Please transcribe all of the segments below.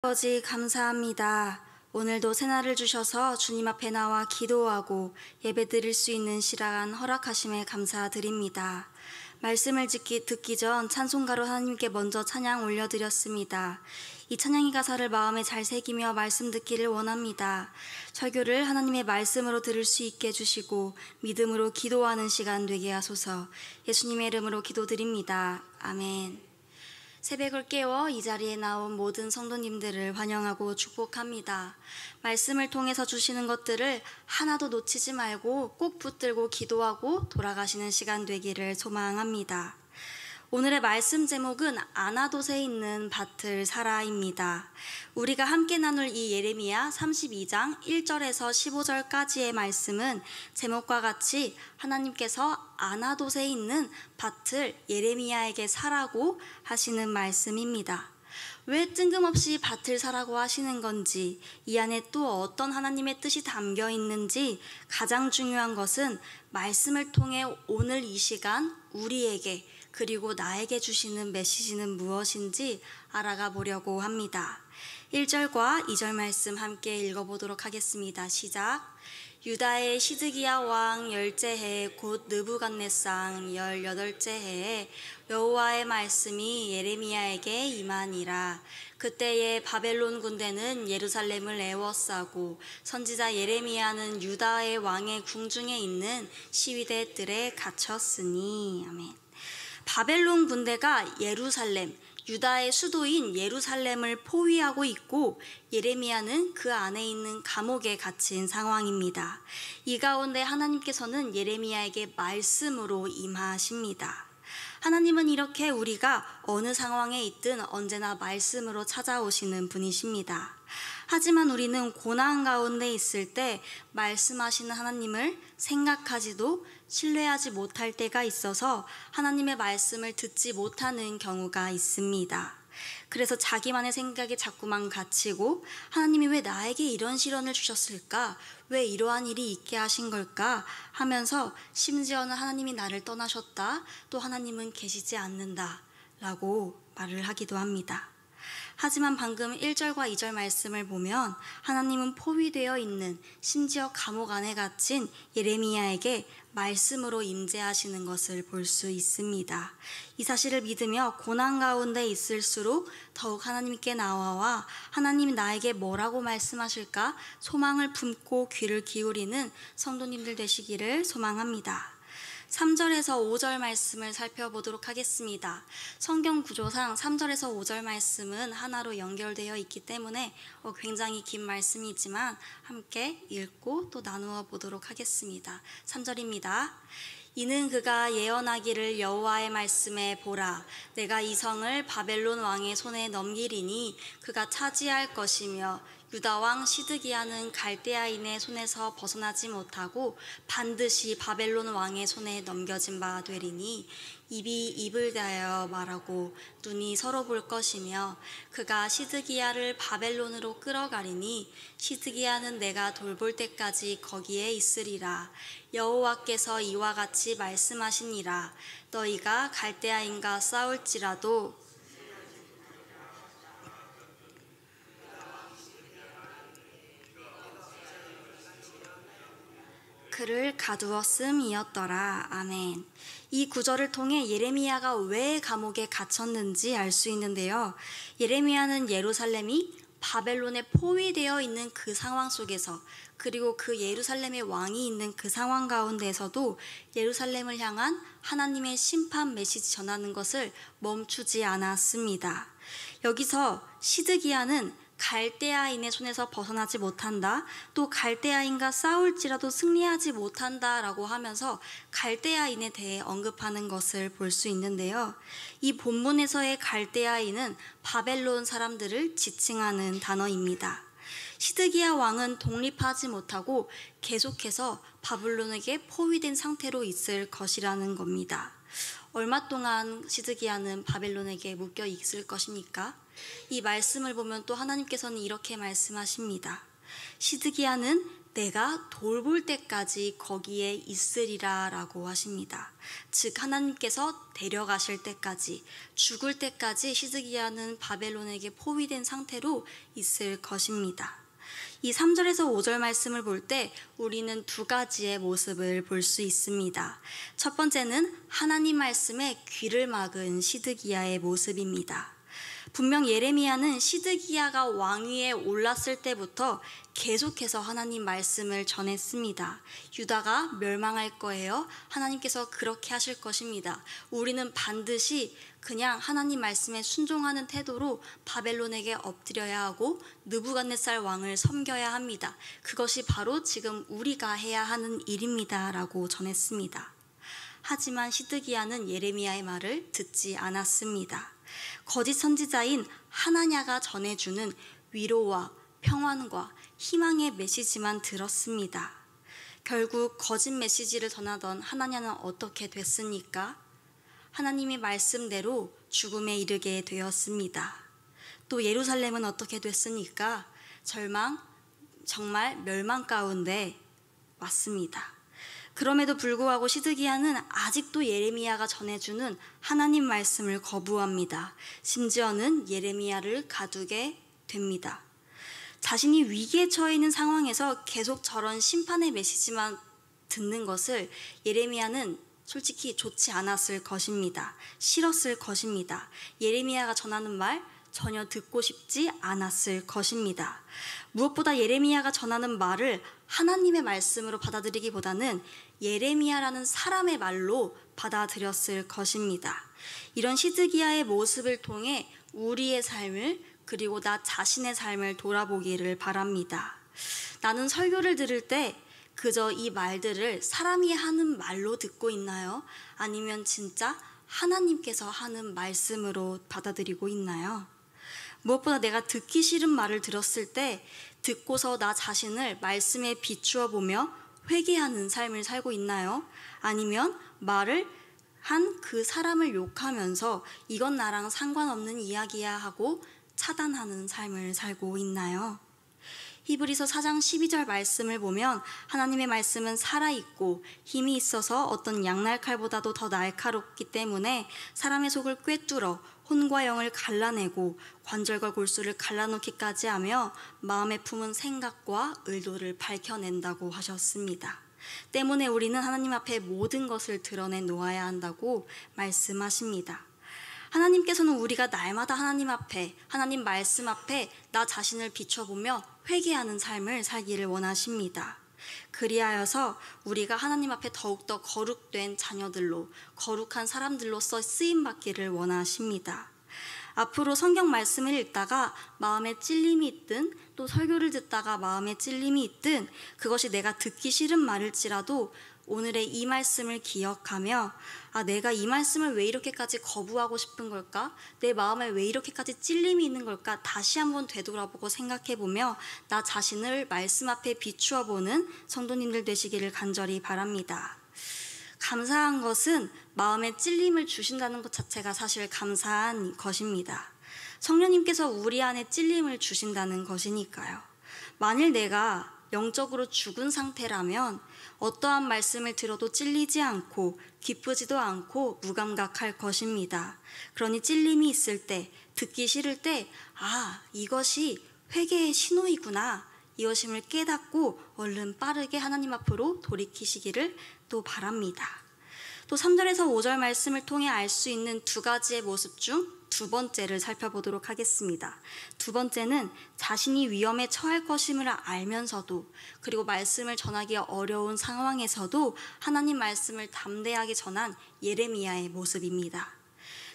아버지 감사합니다. 오늘도 새날을 주셔서 주님 앞에 나와 기도하고 예배드릴 수 있는 시간 허락하심에 감사드립니다. 말씀을 듣기 전 찬송가로 하나님께 먼저 찬양 올려드렸습니다. 이 찬양의 가사를 마음에 잘 새기며 말씀 듣기를 원합니다. 설교를 하나님의 말씀으로 들을 수 있게 해주시고 믿음으로 기도하는 시간 되게 하소서. 예수님의 이름으로 기도드립니다. 아멘. 새벽을 깨워 이 자리에 나온 모든 성도님들을 환영하고 축복합니다. 말씀을 통해서 주시는 것들을 하나도 놓치지 말고 꼭 붙들고 기도하고 돌아가시는 시간 되기를 소망합니다. 오늘의 말씀 제목은 아나돗에 있는 밭을 사라입니다. 우리가 함께 나눌 이 예레미야 32장 1절에서 15절까지의 말씀은 제목과 같이 하나님께서 아나돗에 있는 밭을 예레미야에게 사라고 하시는 말씀입니다. 왜 뜬금없이 밭을 사라고 하시는 건지, 이 안에 또 어떤 하나님의 뜻이 담겨 있는지, 가장 중요한 것은 말씀을 통해 오늘 이 시간 우리에게 그리고 나에게 주시는 메시지는 무엇인지 알아가 보려고 합니다. 1절과 2절 말씀 함께 읽어보도록 하겠습니다. 시작. 유다의 시드기야 왕 10째 해 곧 느부갓네살 18째 해에 여호와의 말씀이 예레미야에게 임하니라. 그때에 바벨론 군대는 예루살렘을 에워싸고 선지자 예레미야는 유다의 왕의 궁중에 있는 시위대 뜰에 갇혔으니. 아멘. 바벨론 군대가 예루살렘, 유다의 수도인 예루살렘을 포위하고 있고 예레미야는 그 안에 있는 감옥에 갇힌 상황입니다. 이 가운데 하나님께서는 예레미야에게 말씀으로 임하십니다. 하나님은 이렇게 우리가 어느 상황에 있든 언제나 말씀으로 찾아오시는 분이십니다. 하지만 우리는 고난 가운데 있을 때 말씀하시는 하나님을 생각하지도 신뢰하지 못할 때가 있어서 하나님의 말씀을 듣지 못하는 경우가 있습니다. 그래서 자기만의 생각에 자꾸만 갇히고 하나님이 왜 나에게 이런 시련을 주셨을까? 왜 이러한 일이 있게 하신 걸까? 하면서 심지어는 하나님이 나를 떠나셨다, 또 하나님은 계시지 않는다 라고 말을 하기도 합니다. 하지만 방금 1절과 2절 말씀을 보면 하나님은 포위되어 있는, 심지어 감옥 안에 갇힌 예레미야에게 말씀으로 임재하시는 것을 볼 수 있습니다. 이 사실을 믿으며 고난 가운데 있을수록 더욱 하나님께 나와 하나님이 나에게 뭐라고 말씀하실까 소망을 품고 귀를 기울이는 성도님들 되시기를 소망합니다. 3절에서 5절 말씀을 살펴보도록 하겠습니다. 성경 구조상 3절에서 5절 말씀은 하나로 연결되어 있기 때문에 굉장히 긴 말씀이지만 함께 읽고 또 나누어 보도록 하겠습니다. 3절입니다. 이는 그가 예언하기를 여호와의 말씀에 보라, 내가 이 성을 바벨론 왕의 손에 넘기리니 그가 차지할 것이며 유다 왕 시드기야는 갈대아인의 손에서 벗어나지 못하고 반드시 바벨론 왕의 손에 넘겨진 바 되리니 입이 입을 대하여 말하고 눈이 서로 볼 것이며 그가 시드기야를 바벨론으로 끌어가리니 시드기야는 내가 돌볼 때까지 거기에 있으리라. 여호와께서 이와 같이 말씀하시니라. 너희가 갈대아인과 싸울지라도 그를 가두었음이었더라. 아멘. 이 구절을 통해 예레미야가 왜 감옥에 갇혔는지 알 수 있는데요. 예레미야는 예루살렘이 바벨론에 포위되어 있는 그 상황 속에서, 그리고 그 예루살렘의 왕이 있는 그 상황 가운데에서도 예루살렘을 향한 하나님의 심판 메시지 전하는 것을 멈추지 않았습니다. 여기서 시드기야는 갈대아인의 손에서 벗어나지 못한다, 또 갈대아인과 싸울지라도 승리하지 못한다 라고 하면서 갈대아인에 대해 언급하는 것을 볼 수 있는데요. 이 본문에서의 갈대아인은 바벨론 사람들을 지칭하는 단어입니다. 시드기야 왕은 독립하지 못하고 계속해서 바벨론에게 포위된 상태로 있을 것이라는 겁니다. 얼마 동안 시드기야는 바벨론에게 묶여 있을 것입니까? 이 말씀을 보면 또 하나님께서는 이렇게 말씀하십니다. 시드기야는 내가 돌볼 때까지 거기에 있으리라 라고 하십니다. 즉 하나님께서 데려가실 때까지, 죽을 때까지 시드기야는 바벨론에게 포위된 상태로 있을 것입니다. 이 3절에서 5절 말씀을 볼 때 우리는 두 가지의 모습을 볼 수 있습니다. 첫 번째는 하나님 말씀에 귀를 막은 시드기야의 모습입니다. 분명 예레미야는 시드기야가 왕위에 올랐을 때부터 계속해서 하나님 말씀을 전했습니다. 유다가 멸망할 거예요. 하나님께서 그렇게 하실 것입니다. 우리는 반드시 그냥 하나님 말씀에 순종하는 태도로 바벨론에게 엎드려야 하고 느부갓네살 왕을 섬겨야 합니다. 그것이 바로 지금 우리가 해야 하는 일입니다 라고 전했습니다. 하지만 시드기야는 예레미야의 말을 듣지 않았습니다. 거짓 선지자인 하나냐가 전해주는 위로와 평안과 희망의 메시지만 들었습니다. 결국 거짓 메시지를 전하던 하나냐는 어떻게 됐습니까? 하나님의 말씀대로 죽음에 이르게 되었습니다. 또 예루살렘은 어떻게 됐습니까? 정말 멸망 가운데 왔습니다. 그럼에도 불구하고 시드기야는 아직도 예레미야가 전해주는 하나님 말씀을 거부합니다. 심지어는 예레미야를 가두게 됩니다. 자신이 위기에 처해 있는 상황에서 계속 저런 심판의 메시지만 듣는 것을 예레미야는 솔직히 좋지 않았을 것입니다. 싫었을 것입니다. 예레미야가 전하는 말 전혀 듣고 싶지 않았을 것입니다. 무엇보다 예레미야가 전하는 말을 하나님의 말씀으로 받아들이기보다는 예레미야라는 사람의 말로 받아들였을 것입니다. 이런 시드기야의 모습을 통해 우리의 삶을 그리고 나 자신의 삶을 돌아보기를 바랍니다. 나는 설교를 들을 때 그저 이 말들을 사람이 하는 말로 듣고 있나요? 아니면 진짜 하나님께서 하는 말씀으로 받아들이고 있나요? 무엇보다 내가 듣기 싫은 말을 들었을 때 듣고서 나 자신을 말씀에 비추어 보며 회개하는 삶을 살고 있나요? 아니면 말을 한 그 사람을 욕하면서 이건 나랑 상관없는 이야기야 하고 차단하는 삶을 살고 있나요? 히브리서 4장 12절 말씀을 보면 하나님의 말씀은 살아있고 힘이 있어서 어떤 양날칼보다도 더 날카롭기 때문에 사람의 속을 꿰뚫어 혼과 영을 갈라내고 관절과 골수를 갈라놓기까지 하며 마음에 품은 생각과 의도를 밝혀낸다고 하셨습니다. 때문에 우리는 하나님 앞에 모든 것을 드러내 놓아야 한다고 말씀하십니다. 하나님께서는 우리가 날마다 하나님 앞에, 하나님 말씀 앞에 나 자신을 비춰보며 회개하는 삶을 살기를 원하십니다. 그리하여서 우리가 하나님 앞에 더욱더 거룩된 자녀들로, 거룩한 사람들로서 쓰임받기를 원하십니다. 앞으로 성경 말씀을 읽다가 마음에 찔림이 있든 또 설교를 듣다가 마음에 찔림이 있든 그것이 내가 듣기 싫은 말일지라도 오늘의 이 말씀을 기억하며 내가 이 말씀을 왜 이렇게까지 거부하고 싶은 걸까? 내 마음에 왜 이렇게까지 찔림이 있는 걸까? 다시 한번 되돌아보고 생각해보며 나 자신을 말씀 앞에 비추어 보는 성도님들 되시기를 간절히 바랍니다. 감사한 것은 마음에 찔림을 주신다는 것 자체가 사실 감사한 것입니다. 성령님께서 우리 안에 찔림을 주신다는 것이니까요. 만일 내가 영적으로 죽은 상태라면 어떠한 말씀을 들어도 찔리지 않고 기쁘지도 않고 무감각할 것입니다. 그러니 찔림이 있을 때, 듣기 싫을 때 이것이 회개의 신호이구나, 이것임을 깨닫고 얼른 빠르게 하나님 앞으로 돌이키시기를 또 바랍니다. 또 3절에서 5절 말씀을 통해 알 수 있는 두 가지의 모습 중 두 번째를 살펴보도록 하겠습니다. 두 번째는 자신이 위험에 처할 것임을 알면서도 그리고 말씀을 전하기 어려운 상황에서도 하나님 말씀을 담대하게 전한 예레미야의 모습입니다.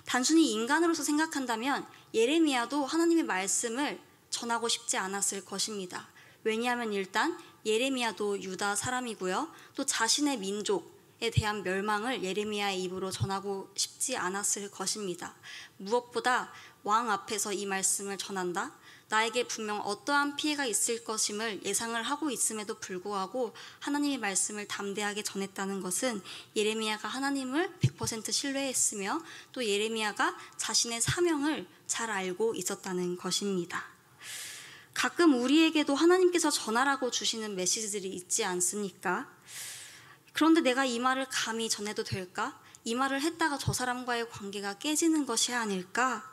단순히 인간으로서 생각한다면 예레미야도 하나님의 말씀을 전하고 싶지 않았을 것입니다. 왜냐하면 일단 예레미야도 유다 사람이고요. 또 자신의 민족에 대한 멸망을 예레미야의 입으로 전하고 싶지 않았을 것입니다. 무엇보다 왕 앞에서 이 말씀을 전한다? 나에게 분명 어떠한 피해가 있을 것임을 예상을 하고 있음에도 불구하고 하나님의 말씀을 담대하게 전했다는 것은 예레미야가 하나님을 100% 신뢰했으며 또 예레미야가 자신의 사명을 잘 알고 있었다는 것입니다. 가끔 우리에게도 하나님께서 전하라고 주시는 메시지들이 있지 않습니까? 그런데 내가 이 말을 감히 전해도 될까? 이 말을 했다가 저 사람과의 관계가 깨지는 것이 아닐까?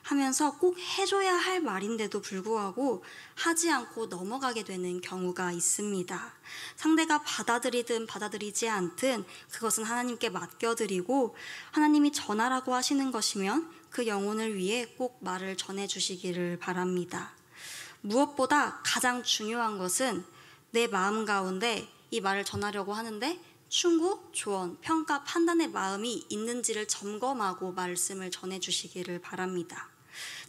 하면서 꼭 해줘야 할 말인데도 불구하고 하지 않고 넘어가게 되는 경우가 있습니다. 상대가 받아들이든 받아들이지 않든 그것은 하나님께 맡겨드리고 하나님이 전하라고 하시는 것이면 그 영혼을 위해 꼭 말을 전해주시기를 바랍니다. 무엇보다 가장 중요한 것은 내 마음 가운데 이 말을 전하려고 하는데 충고, 조언, 평가, 판단의 마음이 있는지를 점검하고 말씀을 전해주시기를 바랍니다.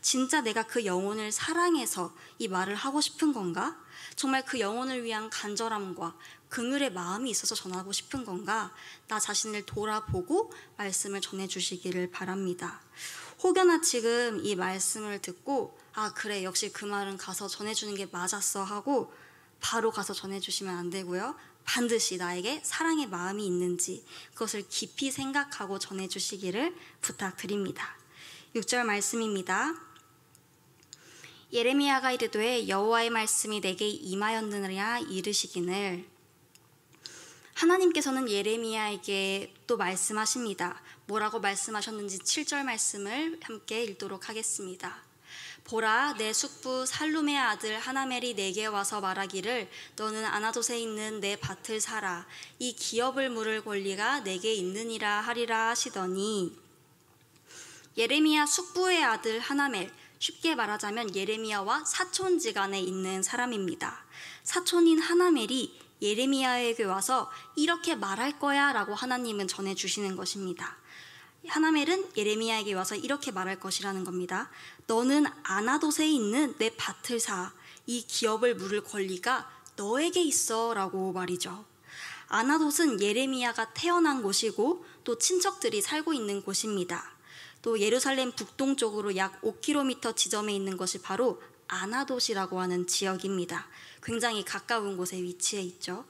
진짜 내가 그 영혼을 사랑해서 이 말을 하고 싶은 건가? 정말 그 영혼을 위한 간절함과 긍휼의 마음이 있어서 전하고 싶은 건가? 나 자신을 돌아보고 말씀을 전해주시기를 바랍니다. 혹여나 지금 이 말씀을 듣고 아 그래 역시 그 말은 가서 전해주는 게 맞았어 하고 바로 가서 전해주시면 안 되고요. 반드시 나에게 사랑의 마음이 있는지 그것을 깊이 생각하고 전해주시기를 부탁드립니다. 6절 말씀입니다. 예레미야가 이르되 여호와의 말씀이 내게 임하였느니라 이르시기를. 하나님께서는 예레미야에게 또 말씀하십니다. 뭐라고 말씀하셨는지 7절 말씀을 함께 읽도록 하겠습니다. 보라 내 숙부 살룸의 아들 하나멜이 내게 와서 말하기를 너는 아나돗에 있는 내 밭을 사라 이 기업을 물을 권리가 내게 있느니라 하리라 하시더니. 예레미야 숙부의 아들 하나멜, 쉽게 말하자면 예레미야와 사촌지간에 있는 사람입니다. 사촌인 하나멜이 예레미야에게 와서 이렇게 말할 거야 라고 하나님은 전해주시는 것입니다. 하나멜은 예레미야에게 와서 이렇게 말할 것이라는 겁니다. 너는 아나돗에 있는 내 밭을 사. 이 기업을 물을 권리가 너에게 있어 라고 말이죠. 아나돗은 예레미야가 태어난 곳이고 또 친척들이 살고 있는 곳입니다. 또 예루살렘 북동쪽으로 약 5km 지점에 있는 것이 바로 아나돗이라고 하는 지역입니다. 굉장히 가까운 곳에 위치해 있죠.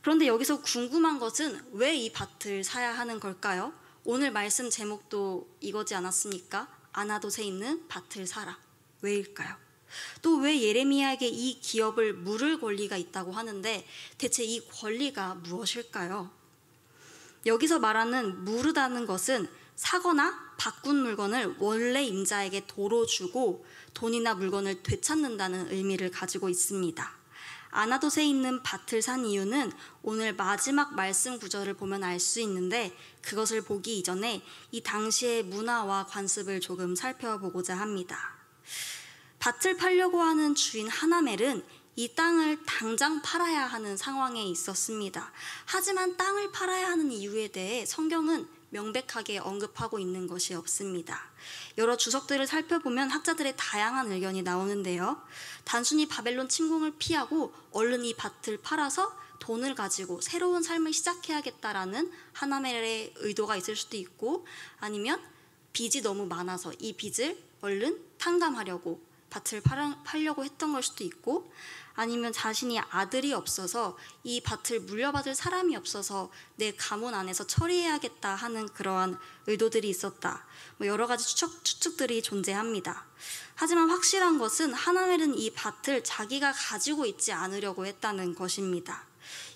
그런데 여기서 궁금한 것은 왜 이 밭을 사야 하는 걸까요? 오늘 말씀 제목도 이거지 않았습니까? 아나돗에 있는 밭을 사라. 왜일까요? 또 왜 예레미야에게 이 기업을 물을 권리가 있다고 하는데 대체 이 권리가 무엇일까요? 여기서 말하는 무르다는 것은 사거나 바꾼 물건을 원래 임자에게 도로 주고 돈이나 물건을 되찾는다는 의미를 가지고 있습니다. 아나돗에 있는 밭을 산 이유는 오늘 마지막 말씀 구절을 보면 알 수 있는데 그것을 보기 이전에 이 당시의 문화와 관습을 조금 살펴보고자 합니다. 밭을 팔려고 하는 주인 하나멜은 이 땅을 당장 팔아야 하는 상황에 있었습니다. 하지만 땅을 팔아야 하는 이유에 대해 성경은 명백하게 언급하고 있는 것이 없습니다. 여러 주석들을 살펴보면 학자들의 다양한 의견이 나오는데요. 단순히 바벨론 침공을 피하고 얼른 이 밭을 팔아서 돈을 가지고 새로운 삶을 시작해야겠다라는 하나멜의 의도가 있을 수도 있고 아니면 빚이 너무 많아서 이 빚을 얼른 탕감하려고 밭을 팔려고 했던 걸 수도 있고 아니면 자신이 아들이 없어서 이 밭을 물려받을 사람이 없어서 내 가문 안에서 처리해야겠다 하는 그러한 의도들이 있었다. 여러 가지 추측들이 존재합니다. 하지만 확실한 것은 하나멜은 이 밭을 자기가 가지고 있지 않으려고 했다는 것입니다.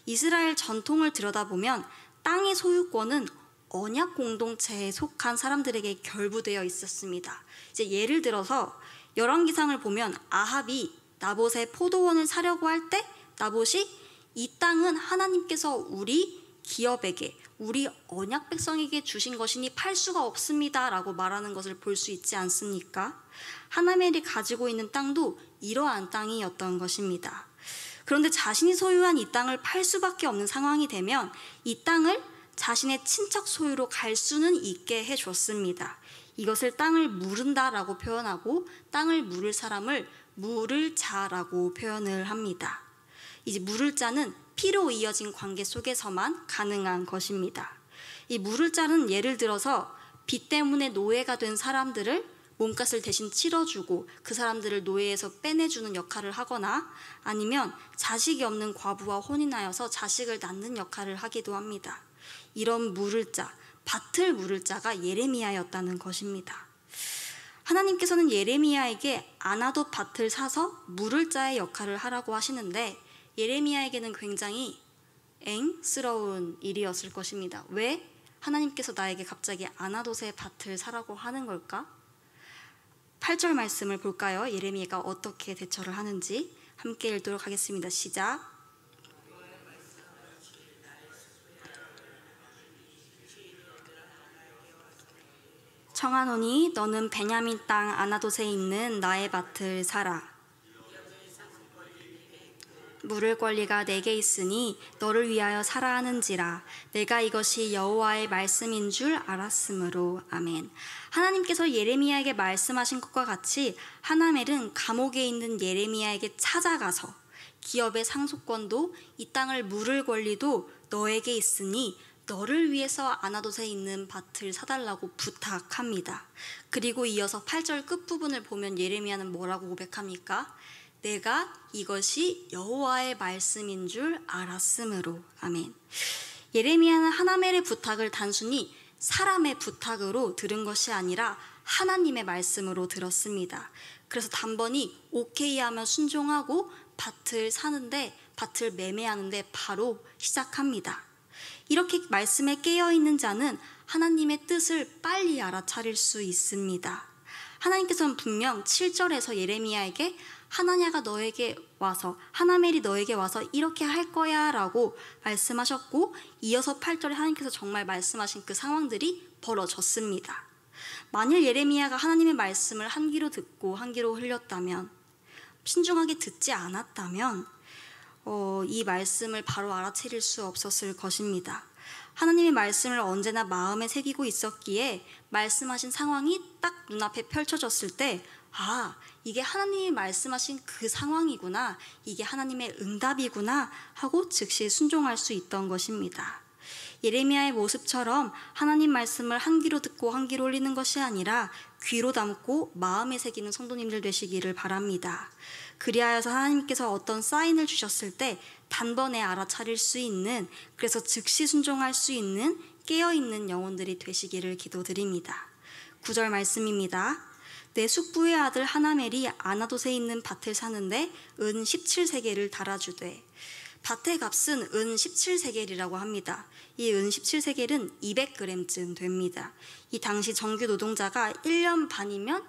이스라엘 전통을 들여다보면 땅의 소유권은 언약 공동체에 속한 사람들에게 결부되어 있었습니다. 이제 예를 들어서 열왕기상을 보면 아합이 나봇의 포도원을 사려고 할 때 나봇이 이 땅은 하나님께서 우리 기업에게 우리 언약 백성에게 주신 것이니 팔 수가 없습니다 라고 말하는 것을 볼 수 있지 않습니까? 하나멜이 가지고 있는 땅도 이러한 땅이었던 것입니다. 그런데 자신이 소유한 이 땅을 팔 수밖에 없는 상황이 되면 이 땅을 자신의 친척 소유로 갈 수는 있게 해줬습니다. 이것을 땅을 무른다라고 표현하고 땅을 물을 사람을 물을 자라고 표현을 합니다. 이제 물을 자는 피로 이어진 관계 속에서만 가능한 것입니다. 이 물을 자는 예를 들어서 빚 때문에 노예가 된 사람들을 몸값을 대신 치러주고 그 사람들을 노예에서 빼내주는 역할을 하거나 아니면 자식이 없는 과부와 혼인하여서 자식을 낳는 역할을 하기도 합니다. 이런 물을 자, 밭을 물을 자가 예레미야였다는 것입니다. 하나님께서는 예레미야에게 아나돗 밭을 사서 물을 자의 역할을 하라고 하시는데 예레미야에게는 굉장히 엥스러운 일이었을 것입니다. 왜 하나님께서 나에게 갑자기 아나돗의 밭을 사라고 하는 걸까? 8절 말씀을 볼까요? 예레미야가 어떻게 대처를 하는지 함께 읽도록 하겠습니다. 시작. 청하노니 너는 베냐민 땅 아나돗에 있는 나의 밭을 사라. 물을 권리가 내게 있으니 너를 위하여 사라 하는지라. 내가 이것이 여호와의 말씀인 줄 알았으므로. 아멘. 하나님께서 예레미야에게 말씀하신 것과 같이 하나멜은 감옥에 있는 예레미야에게 찾아가서 기업의 상속권도 이 땅을 물을 권리도 너에게 있으니 너를 위해서 아나돗에 있는 밭을 사달라고 부탁합니다. 그리고 이어서 8절 끝부분을 보면 예레미야는 뭐라고 고백합니까? 내가 이것이 여호와의 말씀인 줄 알았으므로. 아멘. 예레미야는 하나멜의 부탁을 단순히 사람의 부탁으로 들은 것이 아니라 하나님의 말씀으로 들었습니다. 그래서 단번이 오케이 하면 순종하고 밭을 사는데, 밭을 매매하는데 바로 시작합니다. 이렇게 말씀에 깨어있는 자는 하나님의 뜻을 빨리 알아차릴 수 있습니다. 하나님께서는 분명 7절에서 예레미야에게 하나멜이 너에게 와서 이렇게 할 거야 라고 말씀하셨고, 이어서 8절에 하나님께서 정말 말씀하신 그 상황들이 벌어졌습니다. 만일 예레미야가 하나님의 말씀을 한 귀로 듣고 한 귀로 흘렸다면, 신중하게 듣지 않았다면 이 말씀을 바로 알아차릴 수 없었을 것입니다. 하나님의 말씀을 언제나 마음에 새기고 있었기에 말씀하신 상황이 딱 눈앞에 펼쳐졌을 때, 아, 이게 하나님이 말씀하신 그 상황이구나, 이게 하나님의 응답이구나 하고 즉시 순종할 수 있던 것입니다. 예레미야의 모습처럼 하나님 말씀을 한 귀로 듣고 한 귀로 흘리는 것이 아니라 귀로 담고 마음에 새기는 성도님들 되시기를 바랍니다. 그리하여서 하나님께서 어떤 사인을 주셨을 때 단번에 알아차릴 수 있는, 그래서 즉시 순종할 수 있는 깨어있는 영혼들이 되시기를 기도드립니다. 9절 말씀입니다. 내 숙부의 아들 하나멜이 아나돗에 있는 밭을 사는데 은 17세겔을 달아주되. 밭의 값은 은 17세겔이라고 합니다. 이 은 17세겔은 200g쯤 됩니다. 이 당시 정규 노동자가 1년 반이면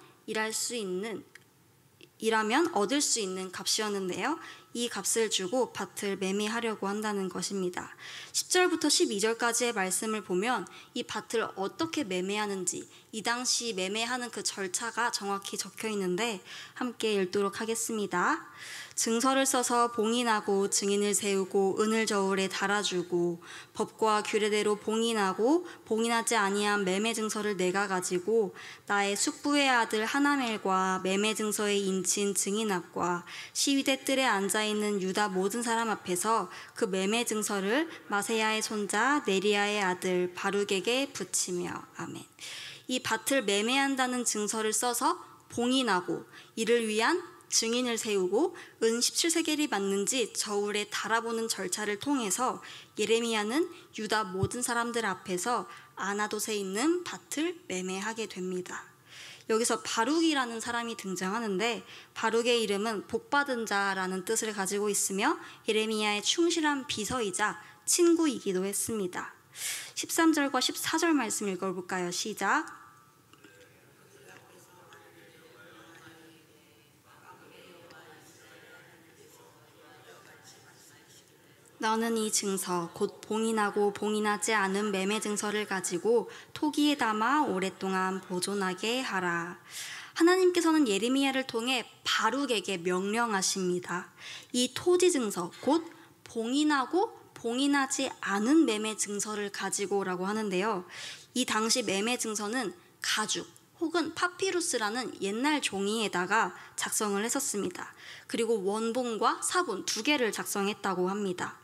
일하면 얻을 수 있는 값이었는데요. 이 값을 주고 밭을 매매하려고 한다는 것입니다. 10절부터 12절까지의 말씀을 보면 이 밭을 어떻게 매매하는지, 이 당시 매매하는 그 절차가 정확히 적혀 있는데 함께 읽도록 하겠습니다. 증서를 써서 봉인하고 증인을 세우고 은을 저울에 달아주고 법과 규례대로 봉인하고 봉인하지 아니한 매매 증서를 내가 가지고 나의 숙부의 아들 하나멜과 매매 증서의 인친 증인앞과 시위대 뜰에 앉아있는 유다 모든 사람 앞에서 그 매매 증서를 마세야의 손자 네리야의 아들 바룩에게 붙이며. 아멘. 이 밭을 매매한다는 증서를 써서 봉인하고 이를 위한 증인을 세우고 은 17세겔이 맞는지 저울에 달아보는 절차를 통해서 예레미야는 유다 모든 사람들 앞에서 아나돗에 있는 밭을 매매하게 됩니다. 여기서 바룩이라는 사람이 등장하는데, 바룩의 이름은 복받은 자라는 뜻을 가지고 있으며 예레미야의 충실한 비서이자 친구이기도 했습니다. 13절과 14절 말씀 읽어볼까요? 시작. 너는 이 증서 곧 봉인하고 봉인하지 않은 매매 증서를 가지고 토기에 담아 오랫동안 보존하게 하라. 하나님께서는 예레미야를 통해 바룩에게 명령하십니다. 이 토지 증서 곧 봉인하고 봉인하지 않은 매매 증서를 가지고라고 하는데요. 이 당시 매매 증서는 가죽 혹은 파피루스라는 옛날 종이에다가 작성을 했었습니다. 그리고 원본과 사본 두 개를 작성했다고 합니다.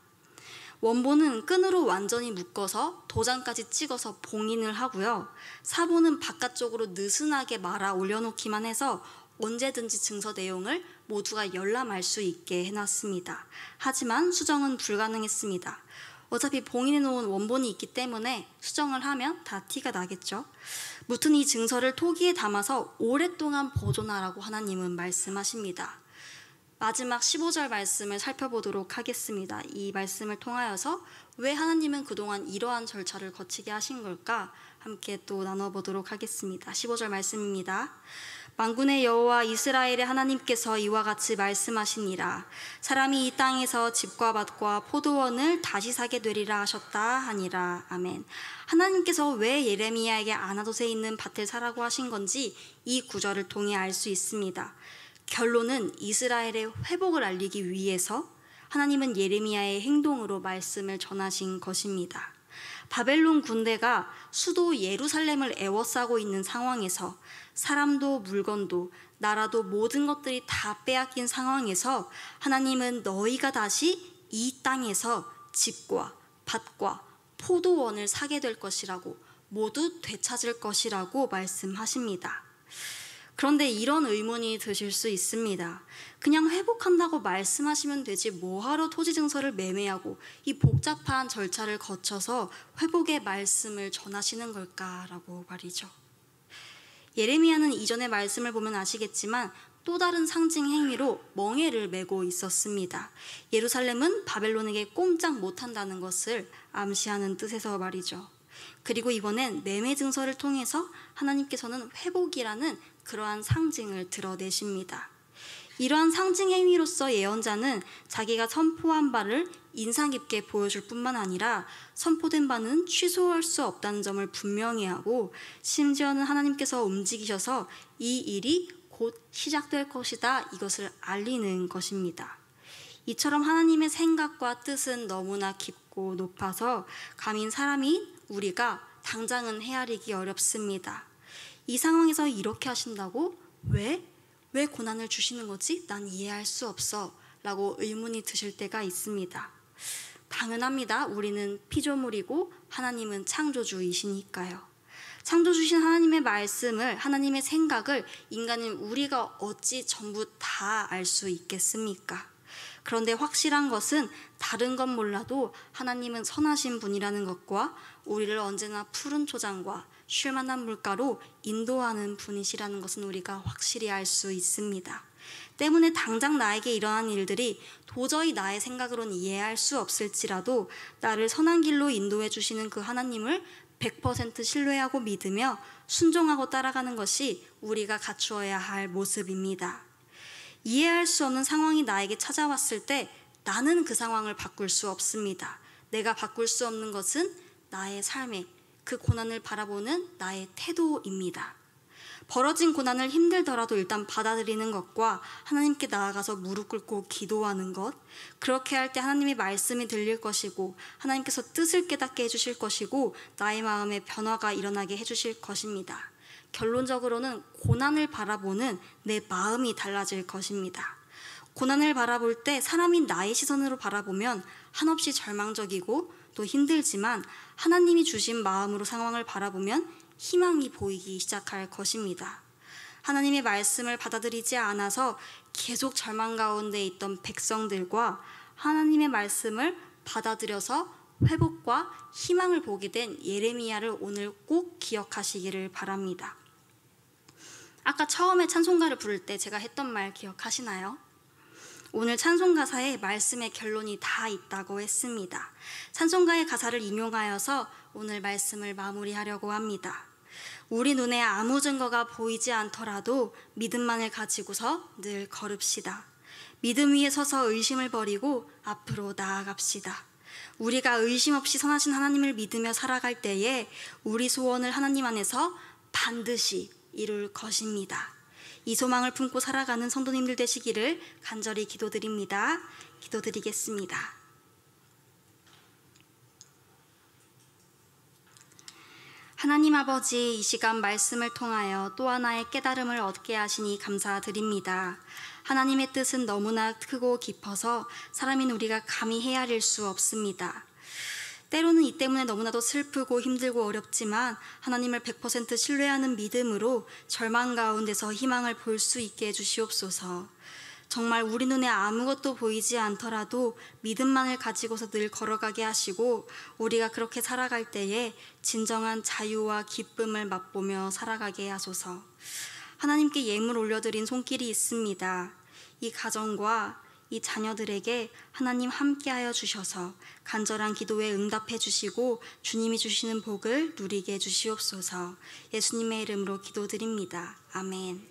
원본은 끈으로 완전히 묶어서 도장까지 찍어서 봉인을 하고요. 사본은 바깥쪽으로 느슨하게 말아 올려놓기만 해서 언제든지 증서 내용을 모두가 열람할 수 있게 해놨습니다. 하지만 수정은 불가능했습니다. 어차피 봉인해놓은 원본이 있기 때문에 수정을 하면 다 티가 나겠죠. 무튼 이 증서를 토기에 담아서 오랫동안 보존하라고 하나님은 말씀하십니다. 마지막 15절 말씀을 살펴보도록 하겠습니다. 이 말씀을 통하여서 왜 하나님은 그동안 이러한 절차를 거치게 하신 걸까? 함께 또 나눠보도록 하겠습니다. 15절 말씀입니다. 만군의 여호와 이스라엘의 하나님께서 이와 같이 말씀하시니라. 사람이 이 땅에서 집과 밭과 포도원을 다시 사게 되리라 하셨다 하니라. 아멘. 하나님께서 왜 예레미야에게 아나돗에 있는 밭을 사라고 하신 건지 이 구절을 통해 알 수 있습니다. 결론은 이스라엘의 회복을 알리기 위해서 하나님은 예레미야의 행동으로 말씀을 전하신 것입니다. 바벨론 군대가 수도 예루살렘을 에워싸고 있는 상황에서 사람도 물건도 나라도 모든 것들이 다 빼앗긴 상황에서 하나님은 너희가 다시 이 땅에서 집과 밭과 포도원을 사게 될 것이라고, 모두 되찾을 것이라고 말씀하십니다. 그런데 이런 의문이 드실 수 있습니다. 그냥 회복한다고 말씀하시면 되지 뭐하러 토지 증서를 매매하고 이 복잡한 절차를 거쳐서 회복의 말씀을 전하시는 걸까라고 말이죠. 예레미야는 이전의 말씀을 보면 아시겠지만 또 다른 상징 행위로 멍에를 메고 있었습니다. 예루살렘은 바벨론에게 꼼짝 못한다는 것을 암시하는 뜻에서 말이죠. 그리고 이번엔 매매 증서를 통해서 하나님께서는 회복이라는 그러한 상징을 드러내십니다. 이러한 상징 행위로서 예언자는 자기가 선포한 바를 인상 깊게 보여줄 뿐만 아니라 선포된 바는 취소할 수 없다는 점을 분명히 하고, 심지어는 하나님께서 움직이셔서 이 일이 곧 시작될 것이다, 이것을 알리는 것입니다. 이처럼 하나님의 생각과 뜻은 너무나 깊고 높아서 감히 사람인 우리가 당장은 헤아리기 어렵습니다. 이 상황에서 이렇게 하신다고? 왜 고난을 주시는 거지? 난 이해할 수 없어 라고 의문이 드실 때가 있습니다. 당연합니다. 우리는 피조물이고 하나님은 창조주이시니까요. 창조주신 하나님의 말씀을, 하나님의 생각을 인간인 우리가 어찌 전부 다 알 수 있겠습니까? 그런데 확실한 것은 다른 건 몰라도 하나님은 선하신 분이라는 것과 우리를 언제나 푸른 초장과 쉴만한 물가로 인도하는 분이시라는 것은 우리가 확실히 알 수 있습니다. 때문에 당장 나에게 일어난 일들이 도저히 나의 생각으로는 이해할 수 없을지라도 나를 선한 길로 인도해 주시는 그 하나님을 100% 신뢰하고 믿으며 순종하고 따라가는 것이 우리가 갖추어야 할 모습입니다. 이해할 수 없는 상황이 나에게 찾아왔을 때 나는 그 상황을 바꿀 수 없습니다. 내가 바꿀 수 없는 것은 나의 삶에 그 고난을 바라보는 나의 태도입니다. 벌어진 고난을 힘들더라도 일단 받아들이는 것과 하나님께 나아가서 무릎 꿇고 기도하는 것, 그렇게 할 때 하나님의 말씀이 들릴 것이고 하나님께서 뜻을 깨닫게 해주실 것이고 나의 마음에 변화가 일어나게 해주실 것입니다. 결론적으로는 고난을 바라보는 내 마음이 달라질 것입니다. 고난을 바라볼 때 사람이 나의 시선으로 바라보면 한없이 절망적이고 또 힘들지만, 하나님이 주신 마음으로 상황을 바라보면 희망이 보이기 시작할 것입니다. 하나님의 말씀을 받아들이지 않아서 계속 절망 가운데 있던 백성들과 하나님의 말씀을 받아들여서 회복과 희망을 보게 된 예레미야를 오늘 꼭 기억하시기를 바랍니다. 아까 처음에 찬송가를 부를 때 제가 했던 말 기억하시나요? 오늘 찬송 가사에 말씀의 결론이 다 있다고 했습니다. 찬송가의 가사를 인용하여서 오늘 말씀을 마무리하려고 합니다. 우리 눈에 아무 증거가 보이지 않더라도 믿음만을 가지고서 늘 걸읍시다. 믿음 위에 서서 의심을 버리고 앞으로 나아갑시다. 우리가 의심 없이 선하신 하나님을 믿으며 살아갈 때에 우리 소원을 하나님 안에서 반드시 이룰 것입니다. 이 소망을 품고 살아가는 성도님들 되시기를 간절히 기도드립니다. 기도드리겠습니다. 하나님 아버지, 이 시간 말씀을 통하여 또 하나의 깨달음을 얻게 하시니 감사드립니다. 하나님의 뜻은 너무나 크고 깊어서 사람인 우리가 감히 헤아릴 수 없습니다. 때로는 이 때문에 너무나도 슬프고 힘들고 어렵지만 하나님을 100% 신뢰하는 믿음으로 절망 가운데서 희망을 볼 수 있게 해주시옵소서. 정말 우리 눈에 아무것도 보이지 않더라도 믿음만을 가지고서 늘 걸어가게 하시고 우리가 그렇게 살아갈 때에 진정한 자유와 기쁨을 맛보며 살아가게 하소서. 하나님께 예물 올려드린 손길이 있습니다. 이 가정과 이 자녀들에게 하나님 함께하여 주셔서 간절한 기도에 응답해 주시고 주님이 주시는 복을 누리게 해주시옵소서. 예수님의 이름으로 기도드립니다. 아멘.